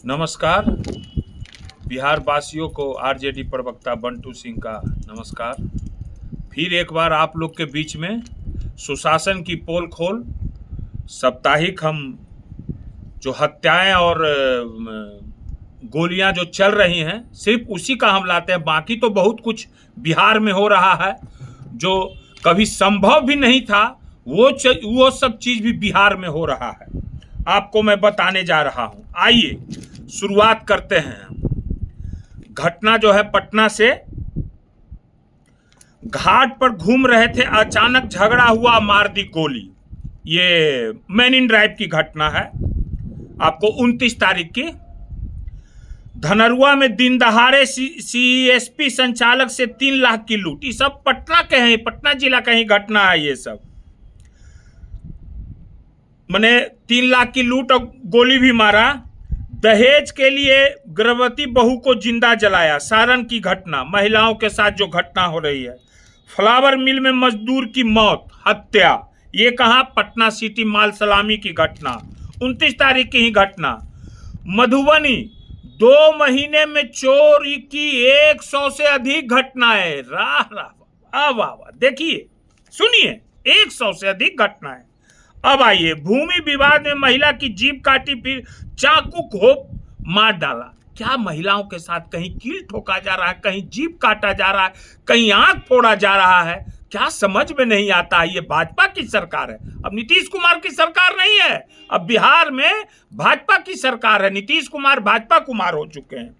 नमस्कार। बिहार वासियों को आरजेडी प्रवक्ता बंटू सिंह का नमस्कार। फिर एक बार आप लोग के बीच में सुशासन की पोल खोल साप्ताहिक हम जो हत्याएं और गोलियां जो चल रही हैं सिर्फ उसी का हम लाते हैं। बाकी तो बहुत कुछ बिहार में हो रहा है जो कभी संभव भी नहीं था, वो सब चीज़ भी बिहार में हो रहा है। आपको मैं बताने जा रहा हूं। आइए शुरुआत करते हैं। घटना जो है पटना से, घाट पर घूम रहे थे, अचानक झगड़ा हुआ, मार दी गोली। ये मैन इन ड्राइव की घटना है। आपको 29 तारीख की धनरुआ में दिन दहाड़े सीएसपी संचालक से 3 लाख की लूट। ये सब पटना के हैं, पटना जिला का ही घटना है। ये सब मैंने 3 लाख की लूट और गोली भी मारा। दहेज के लिए गर्भवती बहू को जिंदा जलाया। सारण की घटना, महिलाओं के साथ जो घटना हो रही है। फ्लावर मिल में मजदूर की मौत, हत्या। ये कहाँ? पटना सिटी माल सलामी की घटना, 29 तारीख की ही घटना। मधुबनी 2 महीने में चोरी की 100 से अधिक घटनाएं। राह वाह वाह, देखिए सुनिए, 100 से अधिक घटनाएं। अब आइए, भूमि विवाद में महिला की जीभ काटी, फिर चाकू घोंप मार डाला। क्या महिलाओं के साथ कहीं कील ठोका जा रहा है, कहीं जीभ काटा जा रहा है, कहीं आंख फोड़ा जा रहा है? क्या समझ में नहीं आता है? ये भाजपा की सरकार है, अब नीतीश कुमार की सरकार नहीं है। अब बिहार में भाजपा की सरकार है। नीतीश कुमार भाजपा कुमार हो चुके हैं।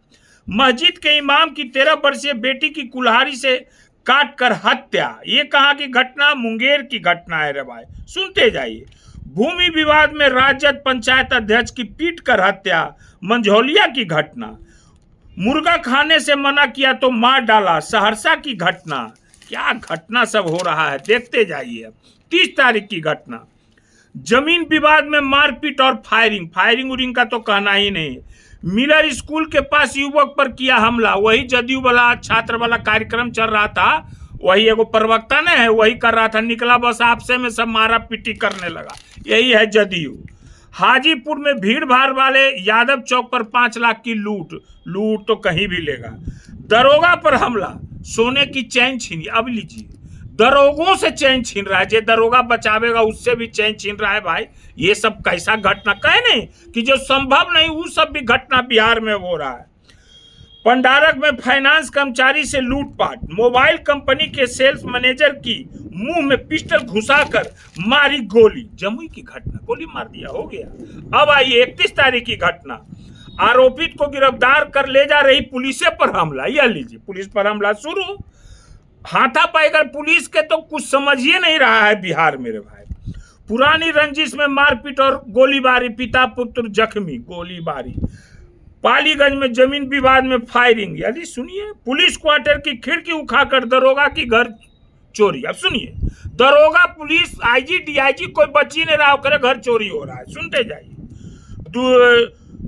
मस्जिद के इमाम की 13 वर्षीय बेटी की कुल्हाड़ी से काट कर हत्या। ये कहाँ की घटना? मुंगेर की घटना है रे भाई, सुनते जाइए। भूमि विवाद में राजद पंचायत अध्यक्ष की पीट कर हत्या, मंझौलिया की घटना। मुर्गा खाने से मना किया तो मार डाला, सहरसा की घटना। क्या घटना सब हो रहा है, देखते जाइए। 30 तारीख की घटना, जमीन विवाद में मारपीट और फायरिंग उरिंग का तो कहना ही नहीं। मिलर स्कूल के पास युवक पर किया हमला। वही जदयू वाला छात्र वाला कार्यक्रम चल रहा था, वही एगो प्रवक्ता ने है, वही कर रहा था। निकला बस आपसे में सब मारा पीटी करने लगा। यही है जदयू। हाजीपुर में भीड़ भाड़ वाले यादव चौक पर 5 लाख की लूट तो कहीं भी लेगा। दरोगा पर हमला, सोने की चैन छीनी। अब लीजिए, दरोगों से चैन छीन रहा है। जो दरोगा बचावेगा उससे भी चैन छीन रहा है भाई। ये सब कैसा घटना? कहे नहीं कि जो संभव नहीं वो सब भी घटना बिहार में हो रहा है। पंडारक में फाइनेंस कर्मचारी से लूटपाट, मोबाइल कंपनी के सेल्स मैनेजर की मुंह में पिस्टल घुसाकर मारी गोली। जमुई की घटना, गोली मार दिया, हो गया। अब आइए 31 तारीख की घटना, आरोपित को गिरफ्तार कर ले जा रही पुलिस पर हमला। यह लीजिए, पुलिस पर हमला शुरू। हाथापाई कर पुलिस के तो कुछ समझिए नहीं रहा है बिहार मेरे भाई। पुरानी रंजिश में मारपीट और गोलीबारी, पिता पुत्र जख्मी, गोलीबारी। पालीगंज में जमीन विवाद में फायरिंग। यदि सुनिए, पुलिस क्वार्टर की खिड़की उखाकर दरोगा की घर चोरी। अब सुनिए, दरोगा, पुलिस, आईजी, डीआईजी कोई बच ही नहीं रहा, करे घर चोरी हो रहा है। सुनते जाइए।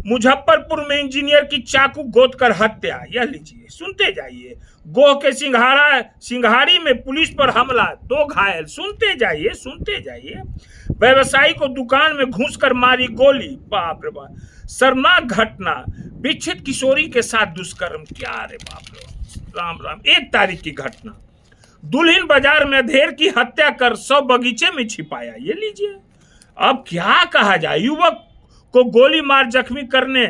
मुजफ्फरपुर में इंजीनियर की चाकू गोद कर हत्या। यह लीजिए, सुनते जाइए। गोह के सिंघाड़ी में पुलिस पर हमला, 2 घायल। सुनते जाइए। व्यवसायी को दुकान में घुसकर मारी गोली। बाप रे बाप, शर्मनाक घटना। विक्षित किशोरी के साथ दुष्कर्म। क्या रे बाप रे, राम राम। 1 तारीख की घटना, दुल्हिन बाजार में अधेड़ की हत्या कर 100 बगीचे में छिपाया। ये लीजिए, अब क्या कहा जाए? युवक को गोली मार जख्मी करने,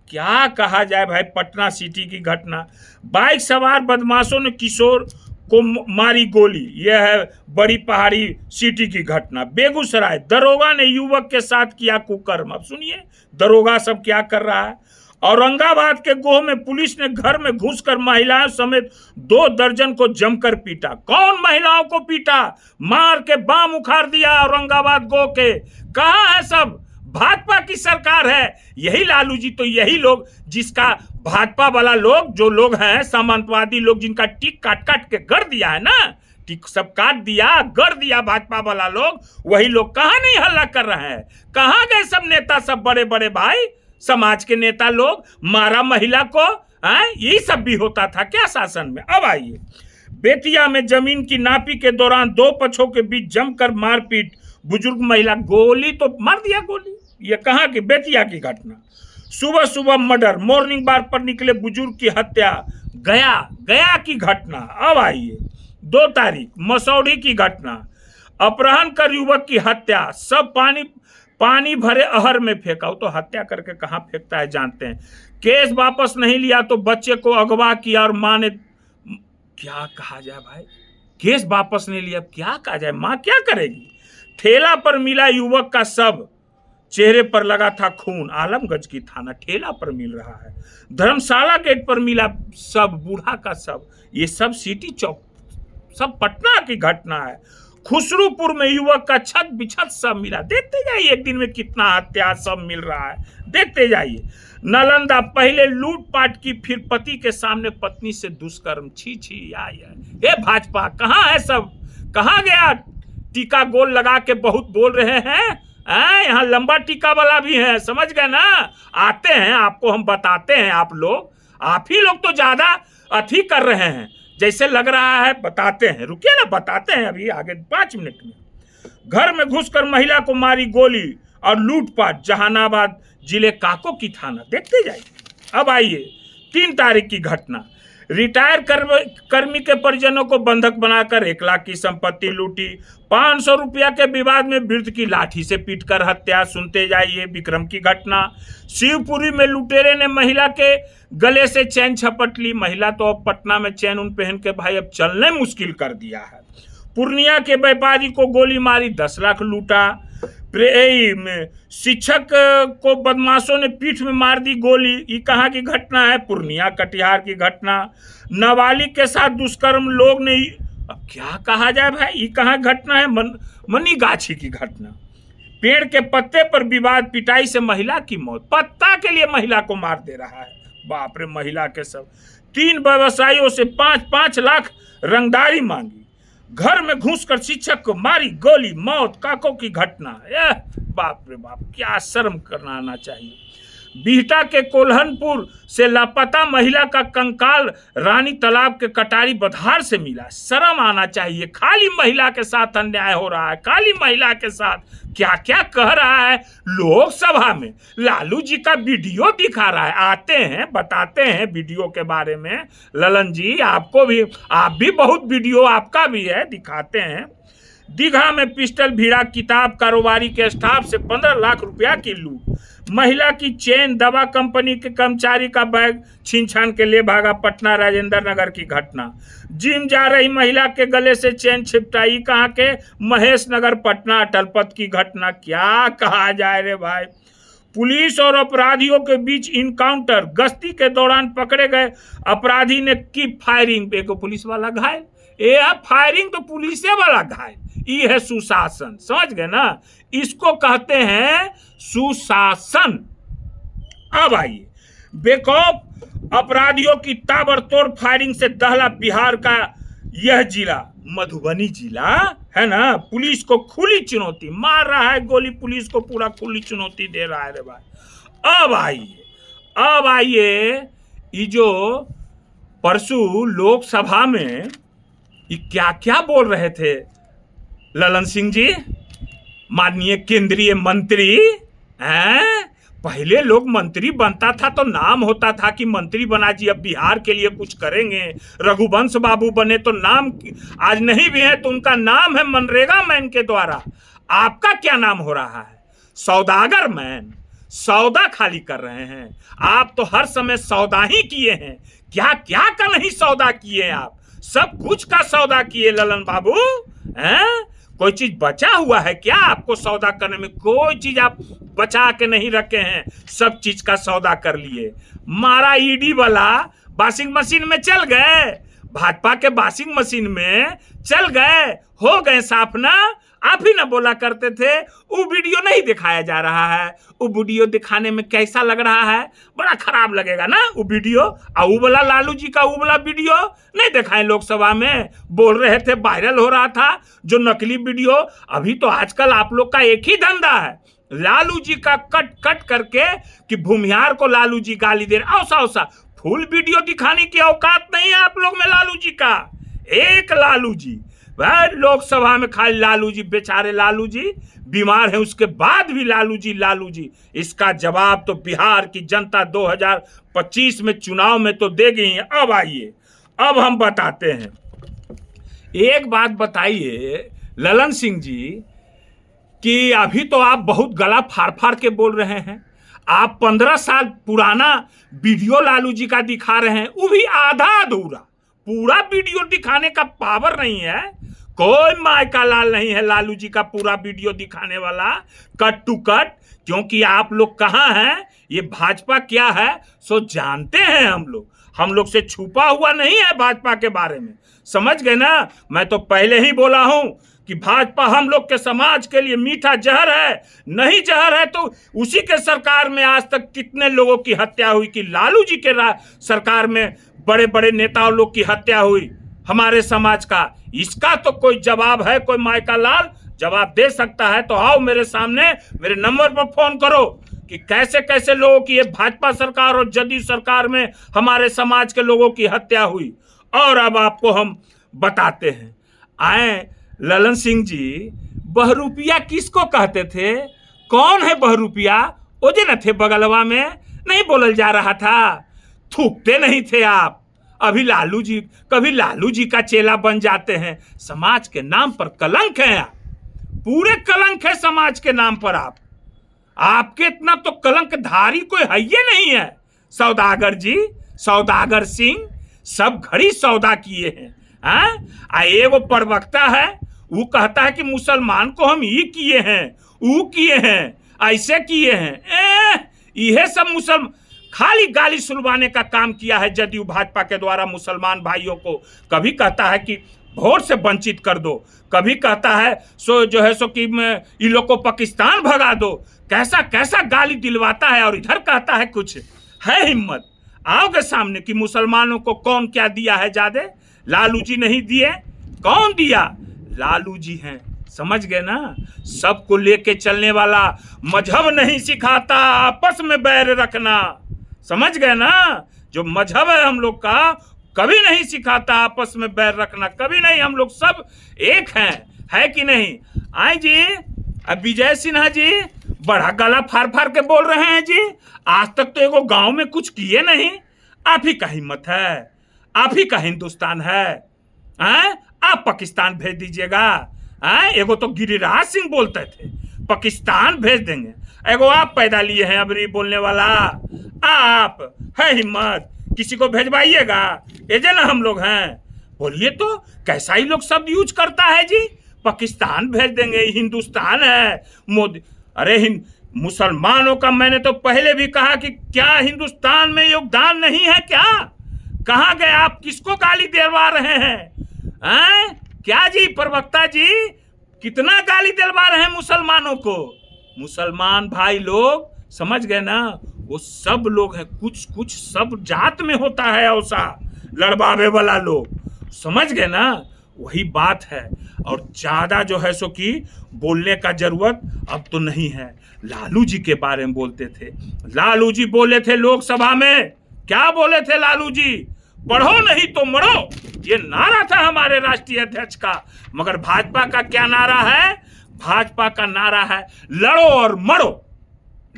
क्या कहा जाए भाई? पटना सिटी की घटना, बाइक सवार बदमाशों ने किशोर को मारी गोली। यह है बड़ी पहाड़ी सिटी की घटना। बेगूसराय, दरोगा ने युवक के साथ किया कुकर्म। अब सुनिए, दरोगा सब क्या कर रहा है। औरंगाबाद के गोह में पुलिस ने घर में घुसकर महिलाओं समेत 2 दर्जन को जमकर पीटा। कौन महिलाओं को पीटा? मार के बाम उखाड़ दिया औरंगाबाद गोह के। कहाँ है सब? भाजपा की सरकार है। यही लालू जी, तो यही लोग जिसका भाजपा वाला लोग, जो लोग हैं सामंतवादी लोग, जिनका टिक काट के गढ़ दिया है ना, टिक सब काट दिया, गढ़ दिया भाजपा वाला लोग, वही लोग कहाँ नहीं हल्ला कर रहे हैं? कहाँ गए सब नेता, सब बड़े बड़े भाई समाज के नेता लोग? मारा महिला को, यही सब भी होता था क्या शासन में? अब आइए, बेतिया में जमीन की नापी के दौरान 2 पक्षों के बीच जमकर मारपीट, बुजुर्ग महिला गोली तो मार दिया गोली। ये कहाँ की? बेतिया की घटना। सुबह सुबह मर्डर, मॉर्निंग वॉक पर निकले बुजुर्ग की हत्या। गया गया की घटना। अब आइए 2 तारीख मसौढ़ी की घटना, अपहरण कर युवक की हत्या, सब पानी भरे अहर में फेंका। वो तो हत्या करके कहां फेंकता है जानते हैं। केस वापस नहीं लिया तो बच्चे को अगवा किया और मां ने, क्या कहा जाए भाई, केस वापस नहीं लिया, क्या कहा जाए, मां क्या करेगी। ठेला पर मिला युवक का शव, चेहरे पर लगा था खून, आलमगंज की थाना ठेला पर मिल रहा है। धर्मशाला गेट पर मिला शव, बूढ़ा का शव। ये सब सिटी चौक, सब पटना की घटना है। खुसरूपुर में युवक का छत बिछत सब मिला। देखते जाइए एक दिन में कितना हत्या सब मिल रहा है, देखते जाइए। नालंदा पहले लूटपाट की, फिर पति के सामने पत्नी से दुष्कर्म। छी छी ये भाजपा कहाँ है सब, कहाँ गया। टीका गोल लगा के बहुत बोल रहे हैं, यहाँ लंबा टीका वाला भी है, समझ गए ना। आते हैं आपको हम बताते हैं, आप ही लोग तो ज्यादा अथी कर रहे हैं जैसे लग रहा है। बताते हैं, रुकिए ना, बताते हैं अभी आगे 5 मिनट में। घर में घुसकर महिला को मारी गोली और लूटपाट, जहानाबाद जिले काको की थाना। देखते जाइए। अब आइए 3 तारीख की घटना, रिटायर कर्मी के परिजनों को बंधक बनाकर 1 लाख की संपत्ति लूटी। 500 रुपया के विवाद में वृद्ध की लाठी से पीटकर हत्या। सुनते जाइए विक्रम की घटना। शिवपुरी में लुटेरे ने महिला के गले से चैन झपट ली। महिला तो अब पटना में चैन उन पहन के भाई अब चलने मुश्किल कर दिया है। पूर्णिया के व्यापारी को गोली मारी, 10 लाख लूटा। शिक्षक को बदमाशों ने पीठ में मार दी गोली। ये कहाँ की घटना है, पूर्णिया कटिहार की घटना। नाबालिग के साथ दुष्कर्म, लोग ने, अब क्या कहा जाए भाई, ये कहाँ घटना है, मनीगाछी की घटना। पेड़ के पत्ते पर विवाद, पिटाई से महिला की मौत। पत्ता के लिए महिला को मार दे रहा है, बाप रे। महिला के सब 3 व्यवसायियों से 5-5 लाख रंगदारी मांगी। घर में घुसकर शिक्षक को मारी गोली, मौत। काको की घटना, बाप रे बाप, क्या शर्म करना आना चाहिए। बिहटा के कोल्हनपुर से लापता महिला का कंकाल रानी तालाब के कटारी बधार से मिला। शर्म आना चाहिए। खाली महिला के साथ अन्याय हो रहा है, खाली महिला के साथ क्या क्या कह रहा है। लोकसभा में लालू जी का वीडियो दिखा रहा है। आते हैं बताते हैं वीडियो के बारे में। ललन जी आपको भी, आप भी बहुत वीडियो आपका भी है, दिखाते हैं। दीघा में पिस्टल भिड़ा, किताब कारोबारी के स्टाफ से 15 लाख रुपया की लूट। महिला की चेन, दवा कंपनी के कर्मचारी का बैग छीन छान के ले भागा। पटना राजेंद्र नगर की घटना। जिम जा रही महिला के गले से चेन छिपटाई, कहाँ के, महेश नगर पटना। अटलपथ की घटना, क्या कहा जाए रे भाई। पुलिस और अपराधियों के बीच इनकाउंटर, गश्ती के दौरान पकड़े गए अपराधी ने की फायरिंग, एक पुलिस वाला घायल। फायरिंग तो पुलिस वाला घायल। ये है सुशासन, समझ गए ना, इसको कहते हैं सुशासन। अब आइए, बेखौफ अपराधियों की ताबड़तोड़ फायरिंग से दहला बिहार का यह जिला, मधुबनी जिला है ना। पुलिस को खुली चुनौती, मार रहा है गोली, पुलिस को पूरा खुली चुनौती दे रहा है रे भाई। अब आइए, ये जो परसों लोकसभा में ये क्या क्या बोल रहे थे ललन सिंह जी, माननीय केंद्रीय मंत्री हैं। पहले लोग मंत्री बनता था तो नाम होता था कि मंत्री बना जी, अब बिहार के लिए कुछ करेंगे। रघुवंश बाबू बने तो नाम, आज नहीं भी है तो उनका नाम है मनरेगा मैन के द्वारा। आपका क्या नाम हो रहा है, सौदागर मैन। सौदा खाली कर रहे हैं आप तो, हर समय सौदा ही किए हैं। क्या क्या का नहीं सौदा किए आप, सब कुछ का सौदा किए ललन बाबू हैं। कोई चीज बचा हुआ है क्या आपको सौदा करने में, कोई चीज आप बचा के नहीं रखे हैं, सब चीज का सौदा कर लिए। मारा ईडी वाला वॉशिंग मशीन में चल गए, भाजपा के वॉशिंग मशीन में चल गए, हो गए साफ ना। आप ही ना बोला करते थे, वो वीडियो नहीं दिखाया जा रहा है। वो वीडियो दिखाने में कैसा लग रहा है, बड़ा खराब लगेगा ना वो वीडियो। वो वाला लालू जी का वो वाला वीडियो नहीं दिखाए लोकसभा में, बोल रहे थे वायरल हो रहा था जो नकली वीडियो। अभी तो आजकल आप लोग का एक ही धंधा है, लालू जी का कट कट करके कि भूमिहार को लालू जी गाली दे रहे, औसा फुल वीडियो दिखाने की औकात नहीं है आप लोग में लालू जी का। एक लालू जी वह लोकसभा में खाली लालू जी, बेचारे लालू जी बीमार हैं, उसके बाद भी लालू जी। इसका जवाब तो बिहार की जनता 2025 में चुनाव में तो देगी ही। अब आइए, अब हम बताते हैं। एक बात बताइए ललन सिंह जी कि अभी तो आप बहुत गला फाड़ फाड़ के बोल रहे हैं। आप 15 साल पुराना वीडियो लालू जी का दिखा रहे हैं, वो भी आधा अधूरा, पूरा वीडियो दिखाने का पावर नहीं है। कोई मायका लाल नहीं है लालू जी का पूरा वीडियो दिखाने वाला, कट टू कट। क्योंकि आप लोग कहाँ हैं, ये भाजपा क्या है सो जानते हैं हम लोग से छुपा हुआ नहीं है भाजपा के बारे में, समझ गए ना। मैं तो पहले ही बोला हूं कि भाजपा हम लोग के समाज के लिए मीठा जहर है, नहीं जहर है तो उसी के सरकार में आज तक कितने लोगों की हत्या हुई, कि लालू जी के सरकार में बड़े बड़े नेताओं लोग की हत्या हुई हमारे समाज का। इसका तो कोई जवाब है, कोई मायका लाल जवाब दे सकता है तो आओ मेरे सामने, मेरे नंबर पर फोन करो कि कैसे कैसे लोगों की ये भाजपा सरकार और जदयू सरकार में हमारे समाज के लोगों की हत्या हुई। और अब आपको हम बताते हैं। आए ललन सिंह जी, बहरूपिया किसको कहते थे? कौन है बहरूपिया? ओजे न थे बगलवा में, नहीं बोलल जा रहा था? थूकते नहीं थे आप। अभी लालू जी, कभी लालू जी का चेला बन जाते हैं। समाज के नाम पर कलंक है आप, पूरे कलंक है समाज के नाम पर। आपके इतना तो कलंकधारी कोई है ही नहीं है। सौदागर जी, सौदागर सिंह सब घड़ी सौदा किए हैं। एगो प्रवक्ता है, वो कहता है कि मुसलमान को हम ये किए हैं, वो किए हैं, ऐसे किए हैं। यह सब मुसलमान खाली गाली सुलवाने का काम किया है जदयू भाजपा के द्वारा मुसलमान भाइयों को। कभी कहता है कि वोट से वंचित कर दो, कभी कहता है सो जो है सो कि इन लोग को पाकिस्तान भगा दो। कैसा कैसा गाली दिलवाता है। और इधर कहता है कुछ है हिम्मत, आओगे सामने कि मुसलमानों को कौन क्या दिया है ज्यादा? लालू जी नहीं दिए, कौन दिया? लालू जी हैं, समझ गए ना। सबको लेके चलने वाला, मजहब नहीं सिखाता आपस में बैर रखना, समझ गए ना। जो मजहब है हम लोग का, कभी नहीं सिखाता आपस में बैर रखना, कभी नहीं। हम लोग सब एक हैं, है कि नहीं? आए जी, अब विजय सिन्हा जी बड़ा गला फाड़ फाड़ के बोल रहे हैं जी। आज तक तो एगो गांव में कुछ किए नहीं। आप ही का हिम्मत है, आप ही का हिंदुस्तान है। आप पाकिस्तान भेज दीजिएगा। एगो तो गिरिराज सिंह बोलते थे पाकिस्तान भेज देंगे, एगो आप पैदा लिए हैं अबरी बोलने वाला। आप है हिम्मत, किसी को भेजवाइएगा। ये जो ना हम लोग हैं, बोलिए तो कैसा ही लोग शब्द यूज करता है जी। पाकिस्तान भेज देंगे, हिंदुस्तान है मोदी। अरे मुसलमानों का मैंने तो पहले भी कहा कि क्या हिंदुस्तान में योगदान नहीं है क्या? कहाँ गए आप? किसको गाली दिलवा रहे हैं? क्या जी प्रवक्ता जी, कितना गाली दिलवा रहे हैं मुसलमानों को? मुसलमान भाई लोग, समझ गए ना, वो सब लोग हैं, कुछ कुछ सब जात में होता है ऐसा लड़वावे वाला लोग, समझ गए ना। वही बात है। और ज्यादा जो है सो कि बोलने का जरूरत अब तो नहीं है। लालू जी के बारे में बोलते थे, लालू जी बोले थे लोकसभा में, क्या बोले थे लालू जी? पढ़ो नहीं तो मरो, ये नारा था हमारे राष्ट्रीय अध्यक्ष का। मगर भाजपा का क्या नारा है? भाजपा का नारा है लड़ो और मरो,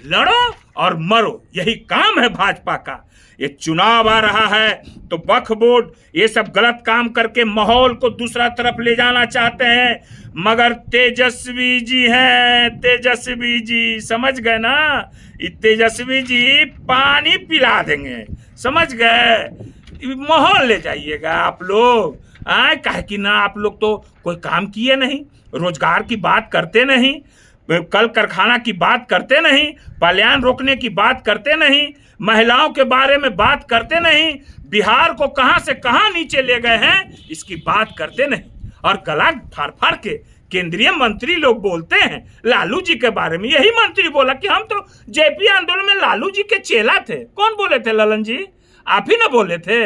लड़ो और मरो, यही काम है भाजपा का। ये चुनाव आ रहा है तो वक्फ बोर्ड ये सब गलत काम करके माहौल को दूसरा तरफ ले जाना चाहते हैं। मगर तेजस्वी जी हैं, तेजस्वी जी, समझ गए ना। ये तेजस्वी जी पानी पिला देंगे, समझ गए। माहौल ले जाइएगा आप लोग। कहे कि ना आप लोग तो कोई काम किए नहीं, रोजगार की बात करते नहीं, कल कारखाना की बात करते नहीं, पलायन रोकने की बात करते नहीं, महिलाओं के बारे में बात करते नहीं, बिहार को कहां से कहां नीचे ले गए हैं इसकी बात करते नहीं। और गला फाड़ फाड़ के केंद्रीय मंत्री लोग बोलते हैं लालू जी के बारे में। यही मंत्री बोला कि हम तो जेपी आंदोलन में लालू जी के चेला थे। कौन बोले थे ललन जी? आप ही ना बोले थे?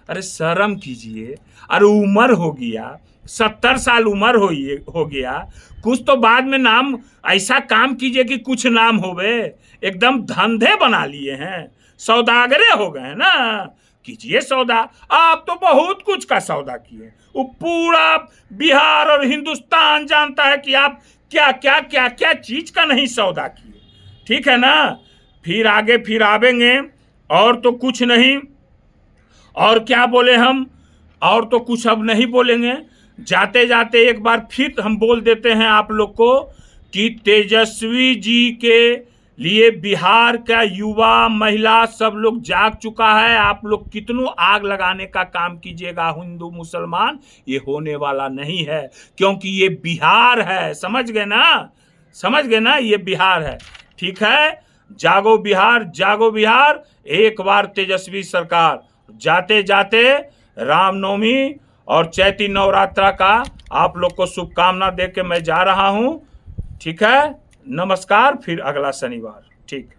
अरे शर्म कीजिए। अरे उम्र हो गया, 70 साल उम्र हो गया, कुछ तो बाद में नाम ऐसा काम कीजिए कि कुछ नाम होवे। एकदम धंधे बना लिए हैं, सौदागरे हो गए ना कीजिए सौदा। आप तो बहुत कुछ का सौदा किए, वो पूरा बिहार और हिंदुस्तान जानता है कि आप क्या क्या क्या क्या चीज का नहीं सौदा किए। ठीक है ना, फिर आगे फिर आवेंगे, और तो कुछ नहीं। और क्या बोले हम, और तो कुछ अब नहीं बोलेंगे। जाते जाते एक बार फिर हम बोल देते हैं आप लोग को कि तेजस्वी जी के लिए बिहार का युवा महिला सब लोग जाग चुका है। आप लोग कितनों आग लगाने का काम कीजिएगा हिंदू मुसलमान, ये होने वाला नहीं है, क्योंकि ये बिहार है। समझ गए ना, समझ गए ना, ये बिहार है। ठीक है, जागो बिहार, जागो बिहार। एक बार तेजस्वी सरकार, जाते जाते रामनवमी और चैती नवरात्रा का आप लोग को शुभकामना दे के मैं जा रहा हूं। ठीक है, नमस्कार, फिर अगला शनिवार। ठीक।